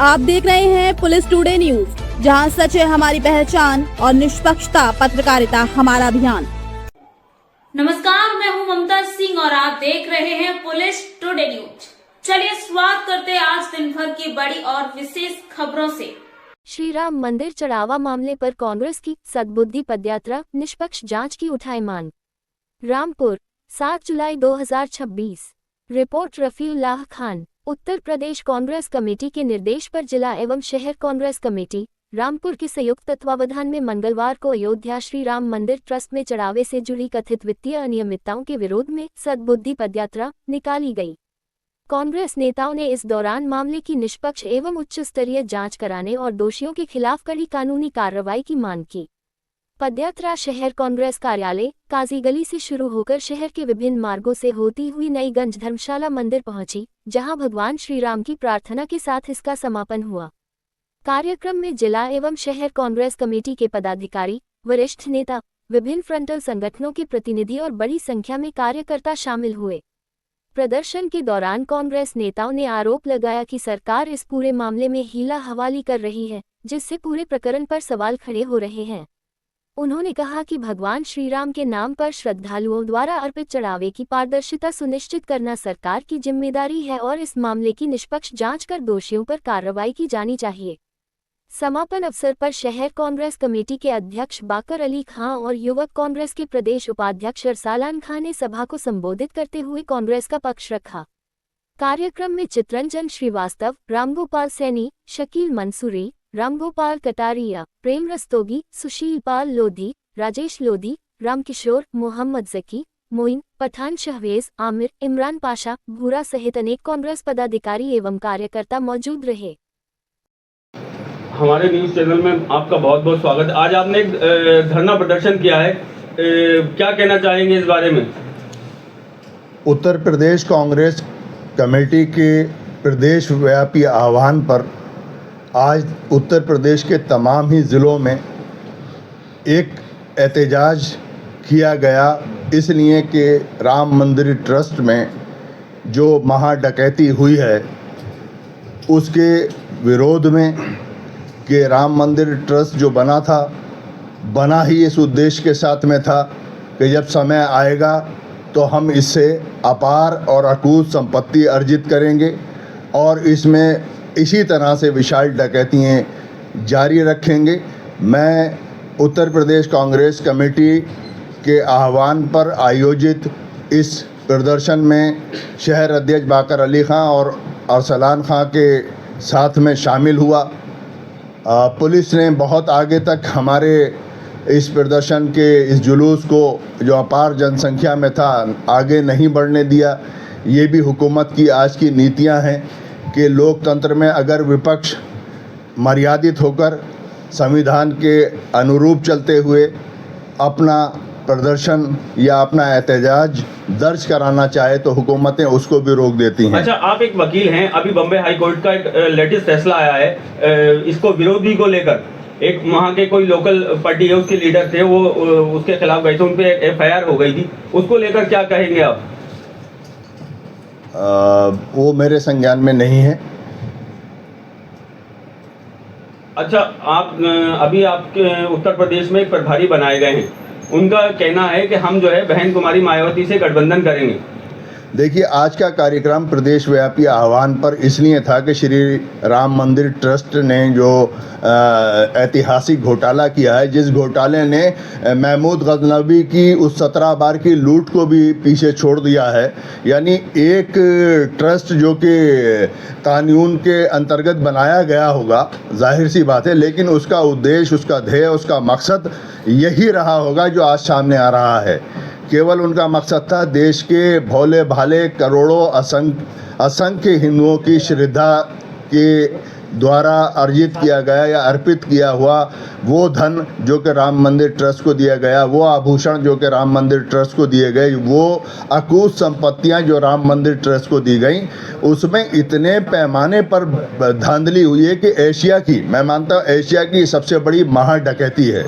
आप देख रहे हैं पुलिस टुडे न्यूज, जहां सच है हमारी पहचान और निष्पक्षता पत्रकारिता हमारा अभियान। नमस्कार, मैं हूं ममता सिंह और आप देख रहे हैं पुलिस टुडे न्यूज। चलिए शुरुआत करते हैं आज दिन भर की बड़ी और विशेष खबरों से। श्री राम मंदिर चढ़ावा मामले पर कांग्रेस की सद्बुद्धि पदयात्रा, निष्पक्ष जांच की उठाई मांग। रामपुर, 7 जुलाई 2026। रिपोर्ट रफीउल्लाह खान। उत्तर प्रदेश कांग्रेस कमेटी के निर्देश पर जिला एवं शहर कांग्रेस कमेटी रामपुर के संयुक्त तत्वावधान में मंगलवार को अयोध्या श्री राम मंदिर ट्रस्ट में चढ़ावे से जुड़ी कथित वित्तीय अनियमितताओं के विरोध में सद्बुद्धि पदयात्रा निकाली गई। कांग्रेस नेताओं ने इस दौरान मामले की निष्पक्ष एवं उच्च स्तरीय जांच कराने और दोषियों के खिलाफ कड़ी कानूनी कार्रवाई की मांग की। पदयात्रा शहर कांग्रेस कार्यालय काजी गली से शुरू होकर शहर के विभिन्न मार्गों से होती हुई नईगंज धर्मशाला मंदिर पहुंची, जहां भगवान श्री राम की प्रार्थना के साथ इसका समापन हुआ। कार्यक्रम में जिला एवं शहर कांग्रेस कमेटी के पदाधिकारी, वरिष्ठ नेता, विभिन्न फ्रंटल संगठनों के प्रतिनिधि और बड़ी संख्या में कार्यकर्ता शामिल हुए। प्रदर्शन के दौरान कांग्रेस नेताओं ने आरोप लगाया कि सरकार इस पूरे मामले में हीला हवाली कर रही है, जिससे पूरे प्रकरण पर सवाल खड़े हो रहे हैं। उन्होंने कहा कि भगवान श्री राम के नाम पर श्रद्धालुओं द्वारा अर्पित चढ़ावे की पारदर्शिता सुनिश्चित करना सरकार की जिम्मेदारी है और इस मामले की निष्पक्ष जांच कर दोषियों पर कार्रवाई की जानी चाहिए। समापन अवसर पर शहर कांग्रेस कमेटी के अध्यक्ष बाकर अली खां और युवक कांग्रेस के प्रदेश उपाध्यक्ष अरसालान खां ने सभा को संबोधित करते हुए कांग्रेस का पक्ष रखा। कार्यक्रम में चित्रंजन श्रीवास्तव, रामगोपाल सैनी, शकील मंसूरी, रामगोपाल कटारिया, प्रेम रस्तोगी, सुशील पाल लोधी, राजेश लोधी, रामकिशोर, मोहम्मद जकी, मोइन, पठान शहवेज, आमिर, इमरान पाशा, भूरा सहित अनेक कांग्रेस पदाधिकारी एवं कार्यकर्ता मौजूद रहे। हमारे न्यूज़ चैनल में आपका बहुत बहुत स्वागत। आज आपने एक धरना प्रदर्शन किया है, क्या कहना चाहेंगे इस बारे में? उत्तर प्रदेश कांग्रेस कमेटी के प्रदेश व्यापी आह्वान पर आज उत्तर प्रदेश के तमाम ही ज़िलों में एक एहतजाज किया गया, इसलिए कि राम मंदिर ट्रस्ट में जो महाडकैती हुई है उसके विरोध में कि राम मंदिर ट्रस्ट जो बना ही इस उद्देश्य के साथ में था कि जब समय आएगा तो हम इससे अपार और अकूत संपत्ति अर्जित करेंगे और इसमें इसी तरह से विशाल डकैतियाँ जारी रखेंगे। मैं उत्तर प्रदेश कांग्रेस कमेटी के आह्वान पर आयोजित इस प्रदर्शन में शहर अध्यक्ष बाकर अली खां और अरसलान खां के साथ में शामिल हुआ। पुलिस ने बहुत आगे तक हमारे इस प्रदर्शन के इस जुलूस को, जो अपार जनसंख्या में था, आगे नहीं बढ़ने दिया। ये भी हुकूमत की आज की नीतियां हैं कि लोकतंत्र में अगर विपक्ष मर्यादित होकर संविधान के अनुरूप चलते हुए अपना प्रदर्शन या अपना एहतजाज दर्ज कराना चाहे तो हुकूमतें उसको भी रोक देती हैं। अच्छा, आप एक वकील हैं, अभी बम्बई हाई कोर्ट का एक लेटेस्ट फैसला आया है इसको विरोधी को लेकर। एक वहाँ के कोई लोकल पार्टी है, उसके लीडर थे, वो उसके खिलाफ गए थे, उन पे FIR हो गई थी, उसको लेकर क्या कहेंगे आप? वो मेरे संज्ञान में नहीं है। अच्छा, आप अभी आपके उत्तर प्रदेश में एक प्रभारी बनाए गए हैं, उनका कहना है कि हम जो है बहन कुमारी मायावती से गठबंधन करेंगे। देखिए, आज का कार्यक्रम प्रदेश व्यापी आह्वान पर इसलिए था कि श्री राम मंदिर ट्रस्ट ने जो ऐतिहासिक घोटाला किया है, जिस घोटाले ने महमूद गजनवी की उस 17 बार की लूट को भी पीछे छोड़ दिया है। यानी एक ट्रस्ट जो कि कानून के अंतर्गत बनाया गया होगा, जाहिर सी बात है, लेकिन उसका उद्देश्य, उसका ध्येय, उसका मकसद यही रहा होगा जो आज सामने आ रहा है। केवल उनका मकसद था देश के भोले भाले करोड़ों असंख्य हिंदुओं की श्रद्धा के द्वारा अर्जित किया गया या अर्पित किया हुआ वो धन जो कि राम मंदिर ट्रस्ट को दिया गया, वो आभूषण जो कि राम मंदिर ट्रस्ट को दिए गए, वो अकूत संपत्तियां जो राम मंदिर ट्रस्ट को दी गई, उसमें इतने पैमाने पर धांधली हुई है कि एशिया की, मैं मानता हूँ एशिया की सबसे बड़ी महाडकैती है।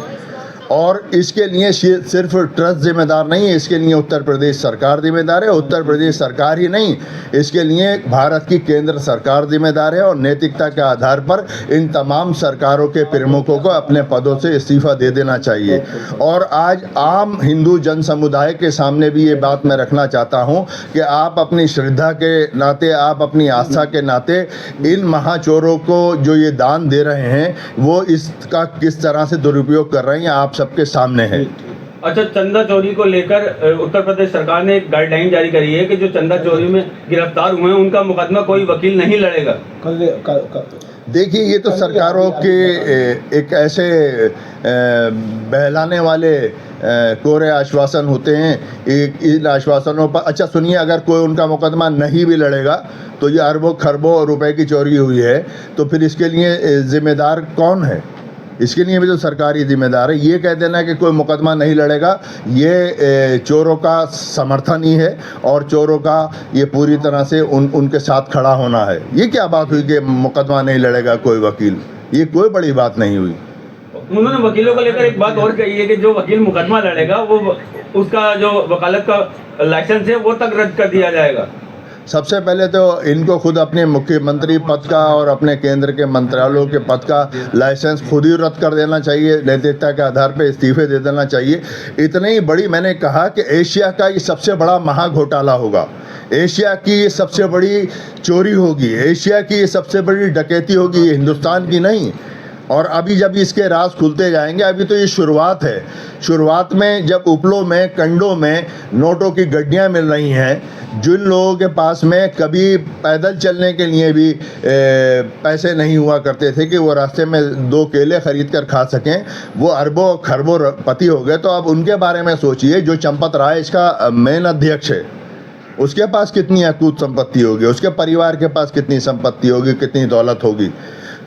और इसके लिए सिर्फ ट्रस्ट जिम्मेदार नहीं है, इसके लिए उत्तर प्रदेश सरकार जिम्मेदार है। उत्तर प्रदेश सरकार ही नहीं, इसके लिए भारत की केंद्र सरकार जिम्मेदार है और नैतिकता के आधार पर इन तमाम सरकारों के प्रमुखों को अपने पदों से इस्तीफा दे देना चाहिए। और आज आम हिंदू जन समुदाय के सामने भी ये बात मैं रखना चाहता हूँ कि आप अपनी श्रद्धा के नाते, आप अपनी आस्था के नाते इन महाचोरों को जो ये दान दे रहे हैं वो इसका किस तरह से दुरुपयोग कर रहे हैं आप सबके सामने है। अच्छा, चंदा चोरी को लेकर उत्तर प्रदेश सरकार ने एक गाइडलाइन जारी करी है कि जो चंदा चोरी में गिरफ्तार हुए हैं उनका मुकदमा कोई वकील नहीं लड़ेगा। देखिए, ये तो सरकारों के एक ऐसे बहलाने वाले कोरे आश्वासन होते हैं। इन आश्वासनों पर अच्छा सुनिए, अगर कोई उनका मुकदमा नहीं भी लड़ेगा तो ये अरबों खरबों रुपए की चोरी हुई है, तो फिर इसके लिए जिम्मेदार कौन है? इसके लिए भी तो सरकार ही जिम्मेदार है। ये कह देना कि कोई मुकदमा नहीं लड़ेगा, ये चोरों का समर्थन ही है और चोरों का ये पूरी तरह से उनके साथ खड़ा होना है। ये क्या बात हुई कि मुकदमा नहीं लड़ेगा कोई वकील? ये कोई बड़ी बात नहीं हुई। उन्होंने वकीलों को लेकर एक बात और कही है कि जो वकील मुकदमा लड़ेगा वो उसका जो वकालत का लाइसेंस है वो तक रद्द कर दिया जाएगा। सबसे पहले तो इनको खुद अपने मुख्यमंत्री पद का और अपने केंद्र के मंत्रालयों के पद का लाइसेंस खुद ही रद्द कर देना चाहिए, नैतिकता के आधार पर इस्तीफे दे देना चाहिए। इतनी बड़ी, मैंने कहा कि एशिया का ये सबसे बड़ा महाघोटाला होगा, एशिया की ये सबसे बड़ी चोरी होगी, एशिया की ये सबसे बड़ी डकैती होगी, ये हिंदुस्तान की नहीं। और अभी जब इसके राज खुलते जाएंगे, अभी तो ये शुरुआत है। शुरुआत में जब उपलों में, कंडों में नोटों की गड्डियाँ मिल रही हैं, जिन लोगों के पास में कभी पैदल चलने के लिए भी पैसे नहीं हुआ करते थे कि वो रास्ते में 2 केले खरीद कर खा सकें, वो अरबों खरबों पति हो गए। तो अब उनके बारे में सोचिए, जो चंपत राय इसका मेन अध्यक्ष है, उसके पास कितनी अकूत संपत्ति होगी, उसके परिवार के पास कितनी संपत्ति होगी, कितनी दौलत होगी।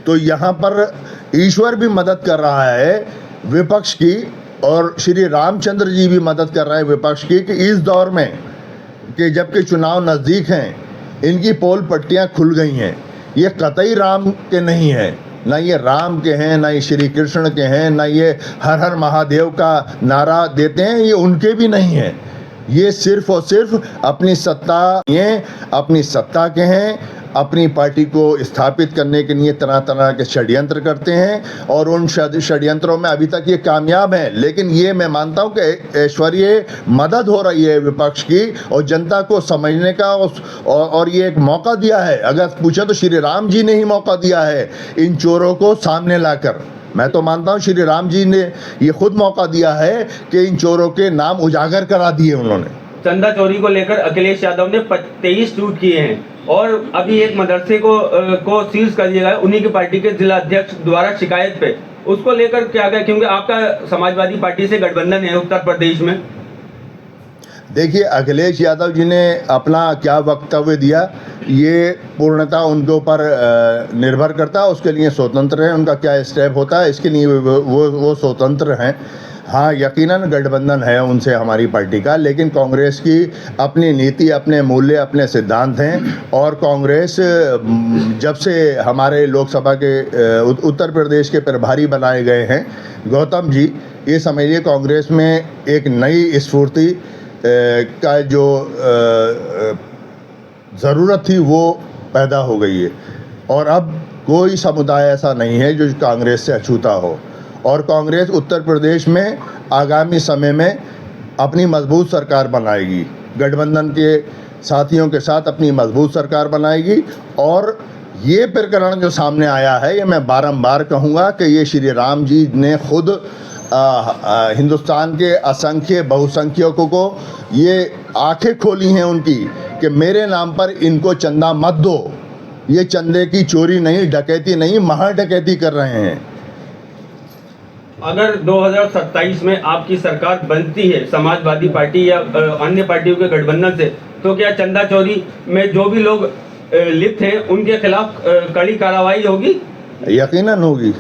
तो यहाँ पर ईश्वर भी मदद कर रहा है विपक्ष की, और श्री रामचंद्र जी भी मदद कर रहे हैं विपक्ष की कि इस दौर में कि जबकि चुनाव नज़दीक हैं, इनकी पोल पट्टियाँ खुल गई हैं। ये कतई राम के नहीं है, ना ये राम के हैं, ना ये श्री कृष्ण के हैं, ना ये हर हर महादेव का नारा देते हैं, ये उनके भी नहीं है। ये सिर्फ और सिर्फ अपनी सत्ता के हैं, अपनी पार्टी को स्थापित करने के लिए तरह तरह के षड्यंत्र करते हैं और उन षड्यंत्रों में अभी तक ये कामयाब हैं। लेकिन ये मैं मानता हूँ कि ऐश्वर्य मदद हो रही है विपक्ष की और जनता को समझने का, और ये एक मौका दिया है। अगर पूछे तो श्री राम जी ने ही मौका दिया है इन चोरों को सामने लाकर। मैं तो मानता हूँ श्री राम जी ने ये खुद मौका दिया है कि इन चोरों के नाम उजागर करा दिए उन्होंने। चंदा चोरी को लेकर अखिलेश यादव ने 23 ट्वीट किए हैं और अभी एक मदरसे को सीज कर दिया गया उन्हीं की पार्टी के जिला अध्यक्ष द्वारा शिकायत पे। उसको लेकर क्या गया, क्योंकि आपका समाजवादी पार्टी से गठबंधन है उत्तर प्रदेश में। देखिए, अखिलेश यादव जी ने अपना क्या वक्तव्य दिया ये पूर्णतः उनके ऊपर निर्भर करता है, उसके लिए स्वतंत्र है। उनका क्या स्टेप होता है इसके लिए वो स्वतंत्र हैं। हाँ, यकीनन गठबंधन है उनसे हमारी पार्टी का, लेकिन कांग्रेस की अपनी नीति, अपने मूल्य, अपने सिद्धांत हैं। और कांग्रेस जब से हमारे लोकसभा के उत्तर प्रदेश के प्रभारी बनाए गए हैं गौतम जी, ये समझिए कांग्रेस में एक नई स्फूर्ति का जो ज़रूरत थी वो पैदा हो गई है। और अब कोई समुदाय ऐसा नहीं है जो कांग्रेस से अछूता हो। और कांग्रेस उत्तर प्रदेश में आगामी समय में अपनी मजबूत सरकार बनाएगी, गठबंधन के साथियों के साथ अपनी मजबूत सरकार बनाएगी। और ये प्रकरण जो सामने आया है, ये मैं बारंबार कहूँगा कि ये श्री राम जी ने खुद हिंदुस्तान के असंख्य बहुसंख्यकों को ये आंखें खोली हैं उनकी कि मेरे नाम पर इनको चंदा मत दो। ये चंदे की चोरी नहीं, डकैती नहीं, महा डकैती कर रहे हैं। अगर 2027 में आपकी सरकार बनती है समाजवादी पार्टी या अन्य पार्टियों के गठबंधन से, तो क्या चंदा चोरी में जो भी लोग लिप्त हैं उनके खिलाफ कड़ी कार्रवाई होगी? यकीनन होगी।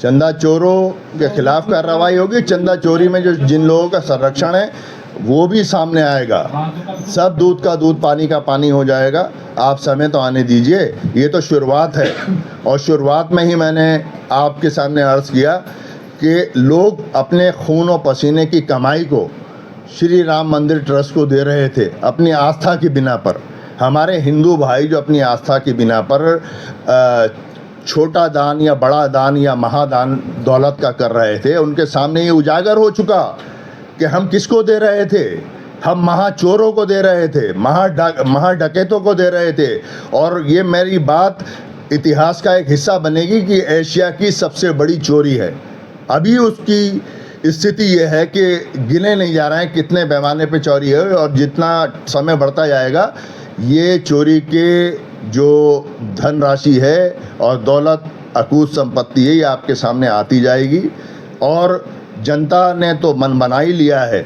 चंदा चोरों के खिलाफ कार्रवाई होगी। चंदा चोरी में जो जिन लोगों का संरक्षण है वो भी सामने आएगा। सब दूध का दूध, पानी का पानी हो जाएगा। आप समय तो आने दीजिए, ये तो शुरुआत है। और शुरुआत में ही मैंने आपके सामने अर्ज़ किया कि लोग अपने खून और पसीने की कमाई को श्री राम मंदिर ट्रस्ट को दे रहे थे अपनी आस्था की बिना पर। हमारे हिंदू भाई जो अपनी आस्था की बिना पर छोटा दान या बड़ा दान या महादान दौलत का कर रहे थे, उनके सामने ये उजागर हो चुका कि हम किसको दे रहे थे। हम महाचोरों को दे रहे थे, महाडकैतों को दे रहे थे। और ये मेरी बात इतिहास का एक हिस्सा बनेगी कि एशिया की सबसे बड़ी चोरी है। अभी उसकी स्थिति ये है कि गिने नहीं जा रहे हैं कितने पैमाने पे चोरी है, और जितना समय बढ़ता जाएगा ये चोरी के जो धनराशि है और दौलत अकूत संपत्ति है ये आपके सामने आती जाएगी। और जनता ने तो मन बना ही लिया है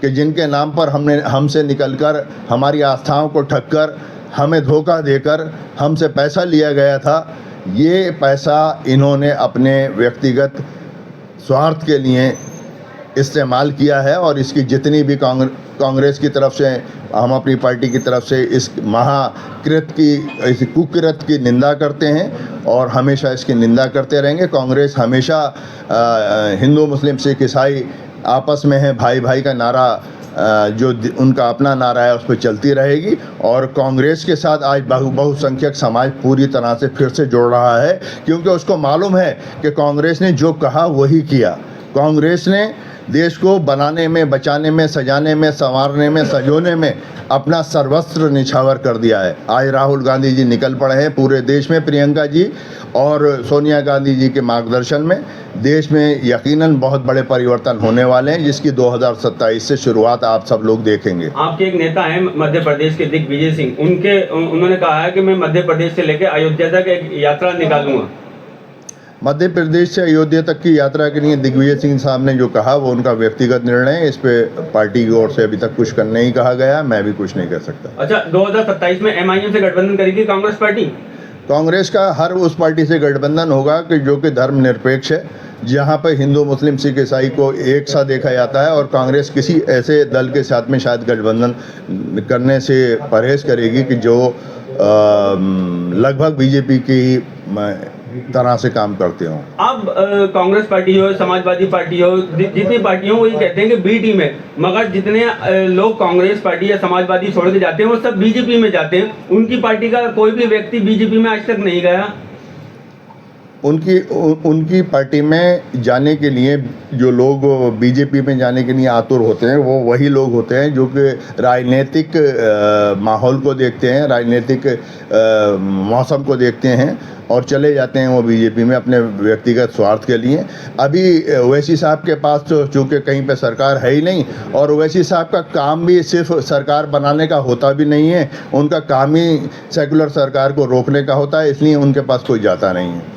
कि जिनके नाम पर हमसे निकलकर हमारी आस्थाओं को ठगकर हमें धोखा देकर हमसे पैसा लिया गया था, ये पैसा इन्होंने अपने व्यक्तिगत स्वार्थ के लिए इस्तेमाल किया है। और इसकी जितनी भी कांग्रेस की तरफ से, हम अपनी पार्टी की तरफ से इस महाकृत की, इस कुकृत की निंदा करते हैं और हमेशा इसकी निंदा करते रहेंगे। कांग्रेस हमेशा हिंदू मुस्लिम सिख ईसाई आपस में है, भाई भाई का नारा जो उनका अपना नारा है उस पर चलती रहेगी। और कांग्रेस के साथ आज बहुसंख्यक समाज पूरी तरह से फिर से जुड़ रहा है, क्योंकि उसको मालूम है कि कांग्रेस ने जो कहा वही किया। कांग्रेस ने देश को बनाने में, बचाने में, सजाने में, संवारने में, सजोने में अपना सर्वस्त्र निछावर कर दिया है। आज राहुल गांधी जी निकल पड़े हैं पूरे देश में, प्रियंका जी और सोनिया गांधी जी के मार्गदर्शन में देश में यकीनन बहुत बड़े परिवर्तन होने वाले हैं, जिसकी 2027 से शुरुआत आप सब लोग देखेंगे। आपके एक नेता हैं मध्य प्रदेश के दिग्विजय सिंह, उन्होंने कहा है कि मैं मध्य प्रदेश से लेकर अयोध्या तक एक यात्रा निकालूंगा। मध्य प्रदेश से अयोध्या तक की यात्रा के लिए दिग्विजय सिंह साहब ने जो कहा वो उनका व्यक्तिगत निर्णय है। इस पे पार्टी की ओर से अभी तक कुछ नहीं कहा गया, मैं भी कुछ नहीं कर सकता। अच्छा, 2027 में MIM से गठबंधन करेगी कांग्रेस पार्टी? कांग्रेस का हर उस पार्टी से गठबंधन होगा कि जो कि धर्मनिरपेक्ष है, जहां पर हिंदू मुस्लिम सिख ईसाई को एक साथ देखा जाता है। और कांग्रेस किसी ऐसे दल के साथ में शायद गठबंधन करने से परहेज करेगी कि जो लगभग बीजेपी की तरह से काम करते हो। अब कांग्रेस पार्टी हो, समाजवादी पार्टी हो, जितनी पार्टी हो, वही कहते हैं कि बी टीम है, मगर जितने लोग कांग्रेस पार्टी या समाजवादी छोड़ के जाते हैं वो सब बीजेपी में जाते हैं। उनकी पार्टी का कोई भी व्यक्ति बीजेपी में आज तक नहीं गया। उनकी पार्टी में जाने के लिए जो लोग बीजेपी में जाने के लिए आतुर होते हैं वो वही लोग होते हैं जो कि राजनीतिक माहौल को देखते हैं, राजनीतिक मौसम को देखते हैं और चले जाते हैं वो बीजेपी में अपने व्यक्तिगत स्वार्थ के लिए। अभी ओवैसी साहब के पास तो चूँकि कहीं पे सरकार है ही नहीं, और ओवैसी साहब का काम भी सिर्फ सरकार बनाने का होता भी नहीं है, उनका काम ही सेकुलर सरकार को रोकने का होता है, इसलिए उनके पास कोई जाता नहीं है।